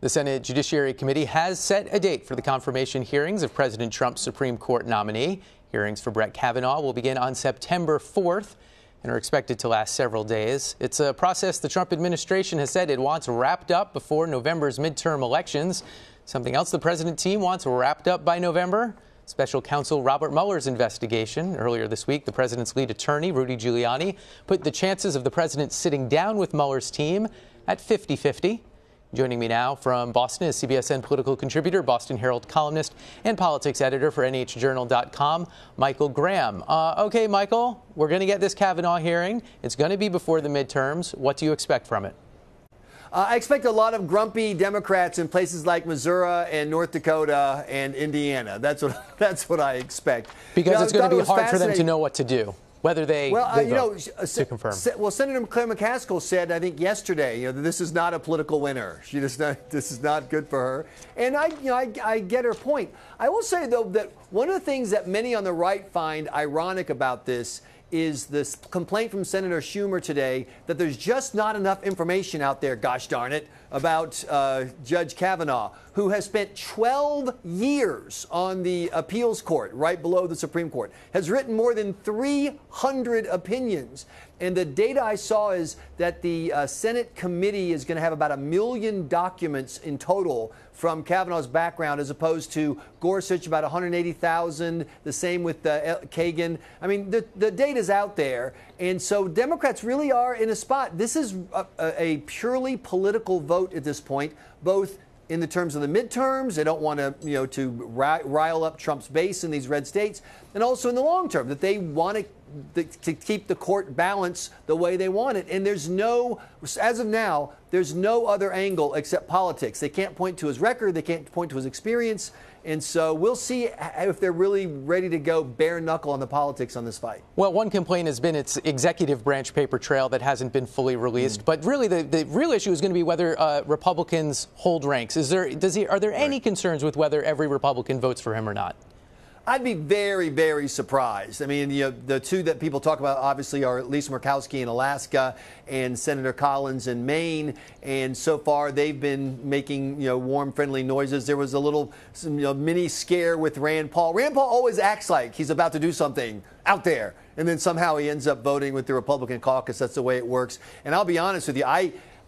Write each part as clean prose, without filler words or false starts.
The Senate Judiciary Committee has set a date for the confirmation hearings of President Trump's Supreme Court nominee. Hearings for Brett Kavanaugh will begin on September 4th and are expected to last several days. It's a process the Trump administration has said it wants wrapped up before November's midterm elections. Something else the president team wants wrapped up by November? Special counsel Robert Mueller's investigation. Earlier this week, the president's lead attorney, Rudy Giuliani, put the chances of the president sitting down with Mueller's team at 50-50. Joining me now from Boston is CBSN political contributor, Boston Herald columnist, and politics editor for NHJournal.com, Michael Graham. Okay, Michael, we're going to get this Kavanaugh hearing. It's going to be before the midterms. What do you expect from it? I expect a lot of grumpy Democrats in places like Missouri and North Dakota and Indiana. That's what I expect. Because it's going to be hard for them to know what to do. Whether they vote to confirm. Well, Senator Claire McCaskill said, I think yesterday, that this is not a political winner. This is not good for her. And I get her point. I will say, though, that one of the things that many on the right find ironic about this is this complaint from Senator Schumer today that there's just not enough information out there, gosh darn it, about Judge Kavanaugh, who has spent 12 years on the appeals court right below the Supreme Court, has written more than 300 opinions. And the data I saw is that the Senate committee is going to have about 1 million documents in total from Kavanaugh's background, as opposed to Gorsuch, about 180,000. The same with Kagan. I mean, the data's out there. And so Democrats really are in a spot. This is a purely political vote at this point, both in the terms of the midterms. They don't want to, rile up Trump's base in these red states, and also in the long term, that they want to keep the court balance the way they want it. And there's no, as of now, there's no other angle except politics. They can't point to his record. They can't point to his experience. And so we'll see if they're really ready to go bare knuckle on the politics on this fight. Well, one complaint has been its executive branch paper trail that hasn't been fully released. But really, the real issue is going to be whether Republicans hold ranks. Are there any concerns with whether every Republican votes for him or not? I'd be very, very surprised. I mean, the two that people talk about obviously are Lisa Murkowski in Alaska and Senator Collins in Maine. And so far, they've been making warm, friendly noises. There was a little mini scare with Rand Paul. Rand Paul always acts like he's about to do something out there, and then somehow he ends up voting with the Republican caucus. That's the way it works. And I'll be honest with you,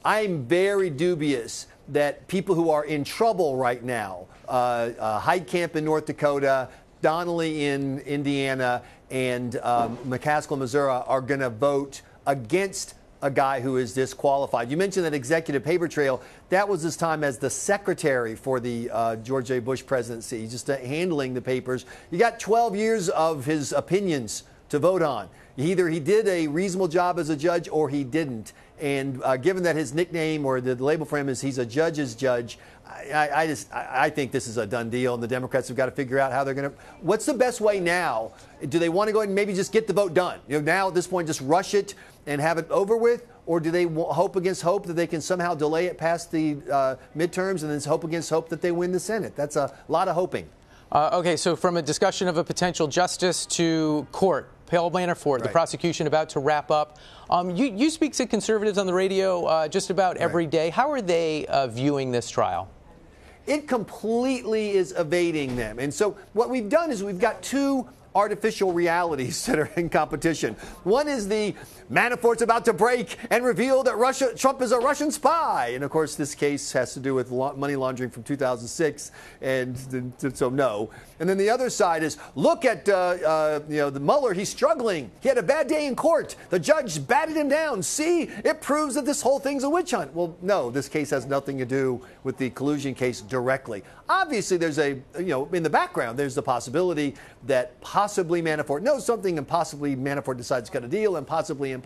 I'm very dubious that people who are in trouble right now, Heitkamp in North Dakota, Donnelly in Indiana, and McCaskill in Missouri are going to vote against a guy who is disqualified. You mentioned that executive paper trail. That was his time as the secretary for the George J. Bush presidency, just handling the papers. You got 12 years of his opinions to vote on. Either he did a reasonable job as a judge or he didn't. And given that his nickname or the label for him is he's a judge's judge, I think this is a done deal, and the Democrats have got to figure out how they're going to. What's the best way now? Do they want to go ahead and maybe just get the vote done? Now at this point, just rush it and have it over with, or do they hope against hope that they can somehow delay it past the midterms, and then hope against hope that they win the Senate? That's a lot of hoping. Okay, so from a discussion of a potential justice to court, Paul Manafort, the prosecution about to wrap up. You speak to conservatives on the radio just about every day. How are they viewing this trial? It completely is evading them. And so what we've done is we've got two artificial realities that are in competition. One is the Manafort's about to break and reveal that Trump is a Russian spy. And, of course, this case has to do with money laundering from 2006, and so no. And then the other side is, look at the Mueller. He's struggling. He had a bad day in court. The judge batted him down. See, it proves that this whole thing's a witch hunt. Well, no, this case has nothing to do with the collusion case directly. Obviously, there's in the background, there's the possibility that possibly Manafort knows something, and possibly Manafort decides to cut a deal, and possibly.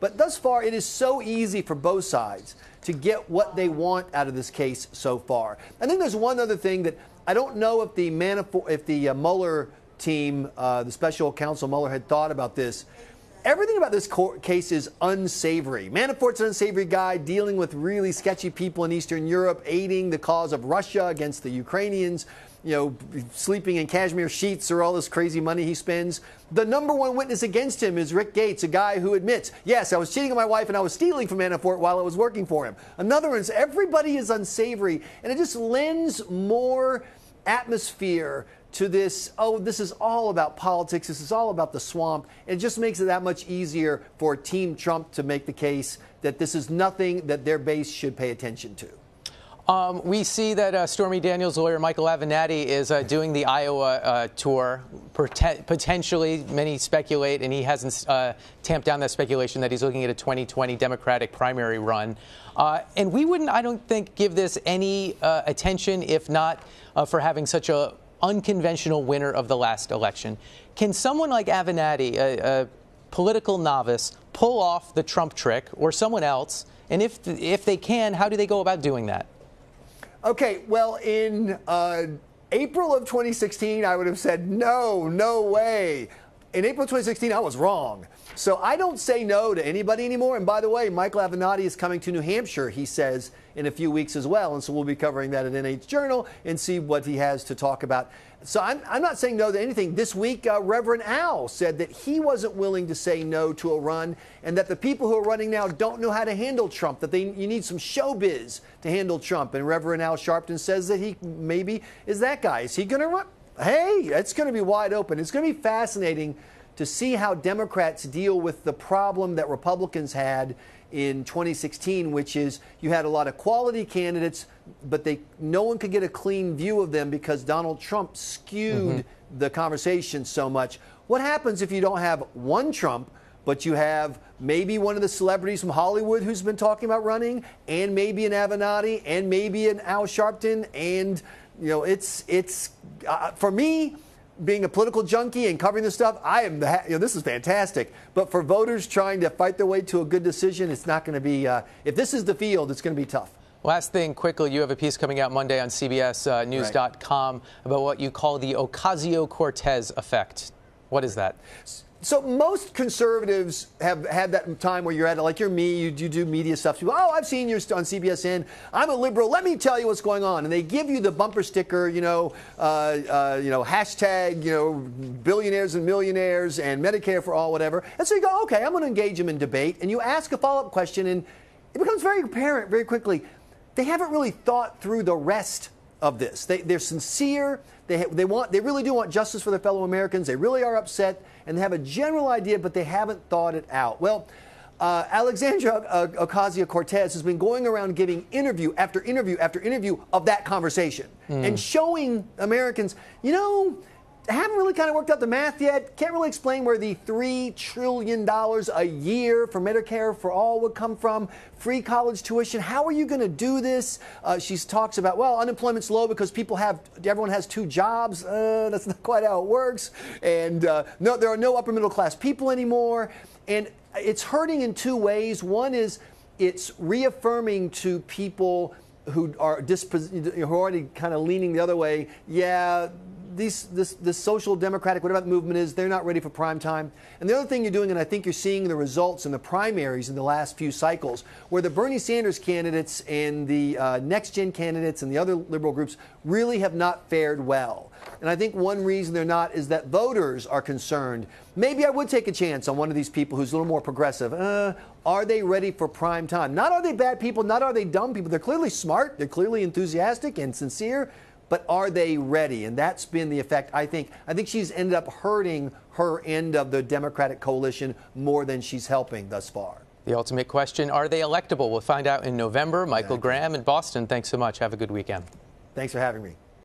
But thus far, it is so easy for both sides to get what they want out of this case so far. I think there's one other thing that I don't know if the Mueller team, the special counsel Mueller, had thought about this. Everything about this case is unsavory. Manafort's an unsavory guy dealing with really sketchy people in Eastern Europe, aiding the cause of Russia against the Ukrainians. sleeping in cashmere sheets or all this crazy money he spends. The number one witness against him is Rick Gates, a guy who admits, yes, I was cheating on my wife and I was stealing from Manafort while I was working for him. In other words, everybody is unsavory, and it just lends more atmosphere to this, oh, this is all about politics, this is all about the swamp. It just makes it that much easier for Team Trump to make the case that this is nothing that their base should pay attention to. We see that Stormy Daniels' lawyer, Michael Avenatti, is doing the Iowa tour. Potentially, many speculate, and he hasn't tamped down that speculation, that he's looking at a 2020 Democratic primary run. And we wouldn't, I don't think, give this any attention if not for having such a unconventional winner of the last election. Can someone like Avenatti, a political novice, pull off the Trump trick, or someone else? And if they can, how do they go about doing that? Okay, well, in April of 2016, I would have said, no way. In April 2016, I was wrong. So I don't say no to anybody anymore. And by the way, Michael Avenatti is coming to New Hampshire, he says, in a few weeks as well. And so we'll be covering that at NH Journal and see what he has to talk about. So I'm not saying no to anything. This week, Reverend Al said that he wasn't willing to say no to a run, and that the people who are running now don't know how to handle Trump, that you need some showbiz to handle Trump. And Reverend Al Sharpton says that he maybe is that guy. Is he going to run? Hey, it's going to be wide open. It's going to be fascinating to see how Democrats deal with the problem that Republicans had in 2016, which is you had a lot of quality candidates, but no one could get a clean view of them because Donald Trump skewed the conversation so much. What happens if you don't have one Trump, but you have maybe one of the celebrities from Hollywood who's been talking about running, and maybe an Avenatti, and maybe an Al Sharpton, and it's for me, being a political junkie and covering this stuff, this is fantastic. But for voters trying to fight their way to a good decision, it's not going to be, if this is the field, it's going to be tough. Last thing, quickly, you have a piece coming out Monday on CBSNews.com about what you call the Ocasio-Cortez effect. What is that? So most conservatives have had that time where you're at it, like you're me, you do media stuff. People, oh, I've seen you on CBSN. I'm a liberal. Let me tell you what's going on. And they give you the bumper sticker, hashtag, billionaires and millionaires and Medicare for all, whatever. And so you go, okay, I'm going to engage them in debate. And you ask a follow-up question, and it becomes very apparent very quickly. They haven't really thought through the rest of this. They're sincere. They really do want justice for their fellow Americans. They really are upset, and they have a general idea, but they haven't thought it out. Well, Alexandra Ocasio-Cortez has been going around giving interview after interview after interview of that conversation and showing Americans, haven't really kind of worked out the math yet. Can't really explain where the $3 trillion a year for Medicare for all would come from. Free college tuition. How are you going to do this? She talks about, well, unemployment's low because everyone has two jobs. That's not quite how it works. And no, there are no upper middle class people anymore. And it's hurting in two ways. One is it's reaffirming to people who are already kind of leaning the other way. Yeah, this social democratic, whatever the movement is, they're not ready for prime time. And the other thing you're doing, and I think you're seeing the results in the primaries in the last few cycles, where the Bernie Sanders candidates and the next-gen candidates and the other liberal groups really have not fared well. And I think one reason they're not is that voters are concerned. Maybe I would take a chance on one of these people who's a little more progressive. Are they ready for prime time? Not are they bad people, not are they dumb people. They're clearly smart, they're clearly enthusiastic and sincere, but are they ready? And that's been the effect, I think. I think she's ended up hurting her end of the Democratic coalition more than she's helping thus far. The ultimate question, are they electable? We'll find out in November. Michael Graham in Boston, thanks so much. Have a good weekend. Thanks for having me.